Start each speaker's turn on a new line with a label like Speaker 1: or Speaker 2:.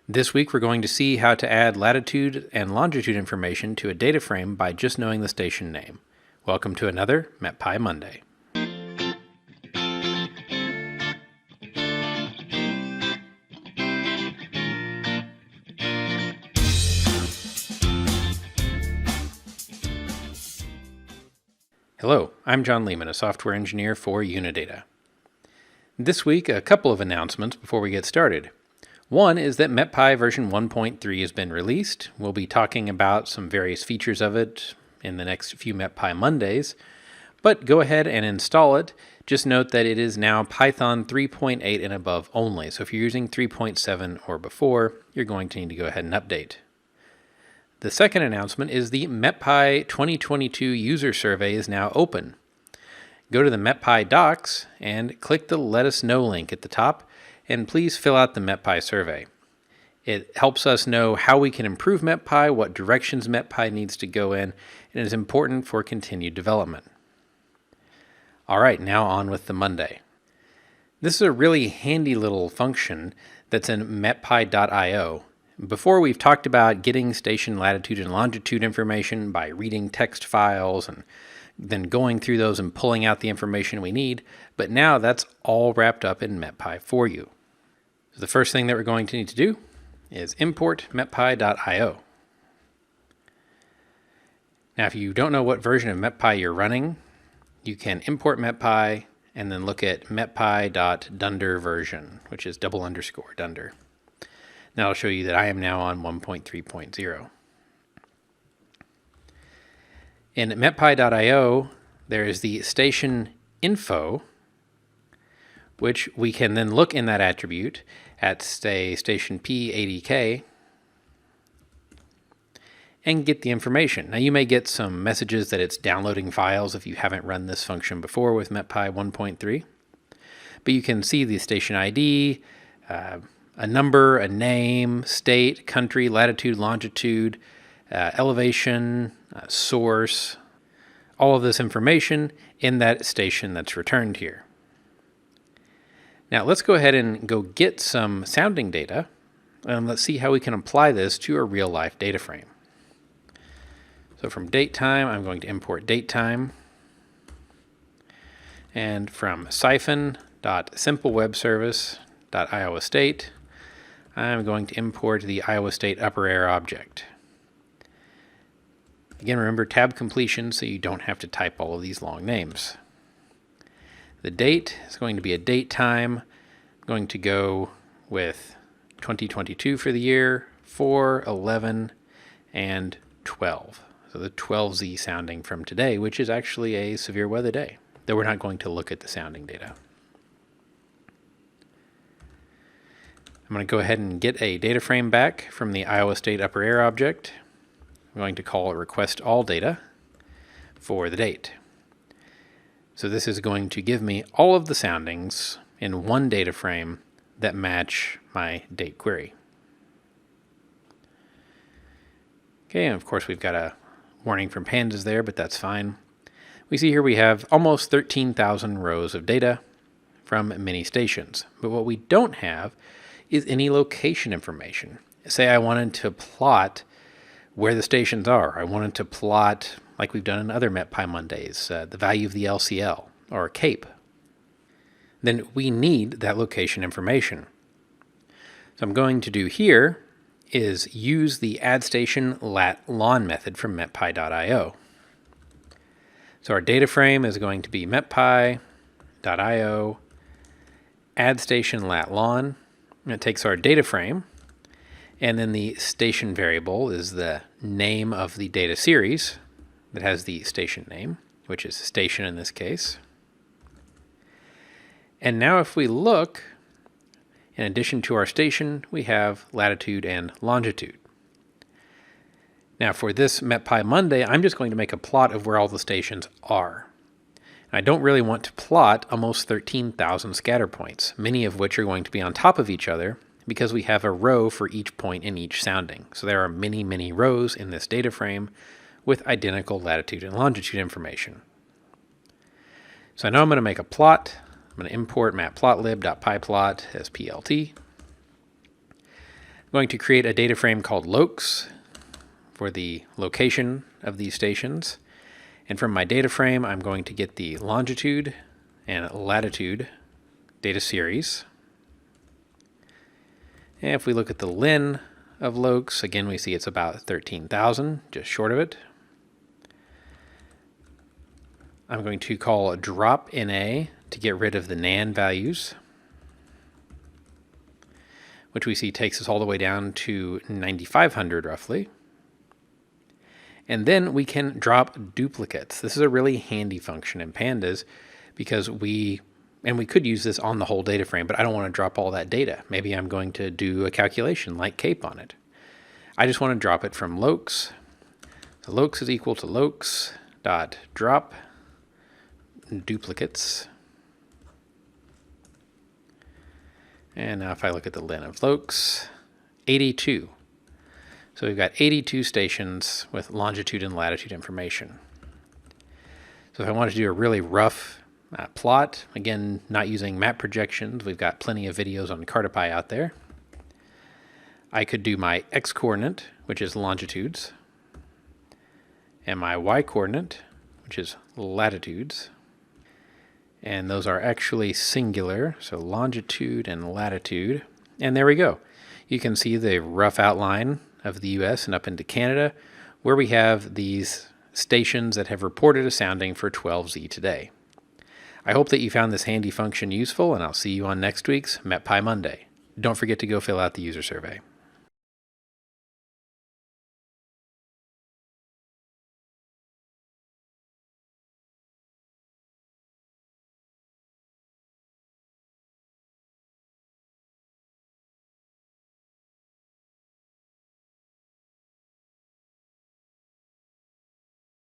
Speaker 1: This week we're going to see how to add latitude and longitude information to a data frame by just knowing the station name. Welcome to another MetPy Monday. Hello, I'm John Lehman, a software engineer for Unidata. This week, a couple of announcements before we get started. One is that MetPy version 1.3 has been released. We'll be talking about some various features of it in the next few MetPy Mondays, but go ahead and install it. Just note that it is now Python 3.8 and above only, so if you're using 3.7 or before, you're going to need to go ahead and update. The second announcement is the MetPy 2022 user survey is now open. Go to the MetPy docs and click the Let Us Know link at the top, and please fill out the MetPy survey. It helps us know how we can improve MetPy, what directions MetPy needs to go in, and is important for continued development. All right, now on with the Monday. This is a really handy little function that's in Metpai Io. Before, we've talked about getting station latitude and longitude information by reading text files and then going through those and pulling out the information we need, but now that's all wrapped up in MetPy for you. So the first thing that we're going to need to do is import metpai.io. Now, if you don't know what version of MetPy you're running, you can import MetPy and then look at metpai.dunder version, which is _dunder. Now I'll show you that I am now on 1.3.0. In metpai.io, there is the station info, which we can then look in that attribute at, say, station P80K and get the information. Now, you may get some messages that it's downloading files if you haven't run this function before with MetPy 1.3, but you can see the station ID, a number, a name, state, country, latitude, longitude, elevation, source, all of this information in that station that's returned here. Now let's go ahead and go get some sounding data, and let's see how we can apply this to a real-life data frame. So from datetime, I'm going to import datetime, and from siphon.simplewebservice.iowastate, I'm going to import the Iowa State upper air object. Again, remember tab completion so you don't have to type all of these long names. The date is going to be a date time. I'm going to go with 2022 for the year, 4, 11, and 12. So the 12Z sounding from today, which is actually a severe weather day, though we're not going to look at the sounding data. I'm going to go ahead and get a data frame back from the Iowa State upper air object. I'm going to call request all data for the date. So this is going to give me all of the soundings in one data frame that match my date query. Okay, and of course we've got a warning from pandas there, but that's fine. We see here we have almost 13,000 rows of data from many stations, but what we don't have is any location information. Say I wanted to plot where the stations are. I wanted to plot, like we've done in other MetPy Mondays, the value of the LCL or CAPE. Then we need that location information. So I'm going to do here is use the addStation_lat_lon method from metpai.io. So our data frame is going to be metpai.io addStation_lat_lon. It takes our data frame, and then the station variable is the name of the data series that has the station name, which is station in this case. And now if we look, in addition to our station, we have latitude and longitude. Now for this MetPy Monday, I'm just going to make a plot of where all the stations are. I don't really want to plot almost 13,000 scatter points, many of which are going to be on top of each other because we have a row for each point in each sounding. So there are many, many rows in this data frame with identical latitude and longitude information. So I know I'm going to make a plot. I'm going to import matplotlib.pyplot as PLT. I'm going to create a data frame called lokes for the location of these stations. And from my data frame, I'm going to get the longitude and latitude data series. And if we look at the len of lokes, again, we see it's about 13,000, just short of it. I'm going to call drop NA to get rid of the nan values, which we see takes us all the way down to 9,500 roughly. And then we can drop duplicates. This is a really handy function in pandas because we could use this on the whole data frame, but I don't want to drop all that data. Maybe I'm going to do a calculation like CAPE on it. I just want to drop it from lokes. So lokes is equal to lokes dot drop duplicates. And now if I look at the len of lokes, 82. So we've got 82 stations with longitude and latitude information. So if I wanted to do a really rough plot, again, not using map projections, we've got plenty of videos on Cartipy out there. I could do my x-coordinate, which is longitudes, and my y-coordinate, which is latitudes. And those are actually singular, so longitude and latitude. And there we go. You can see the rough outline of the US and up into Canada, where we have these stations that have reported a sounding for 12Z today. I hope that you found this handy function useful, and I'll see you on next week's MetPy Monday. Don't forget to go fill out the user survey.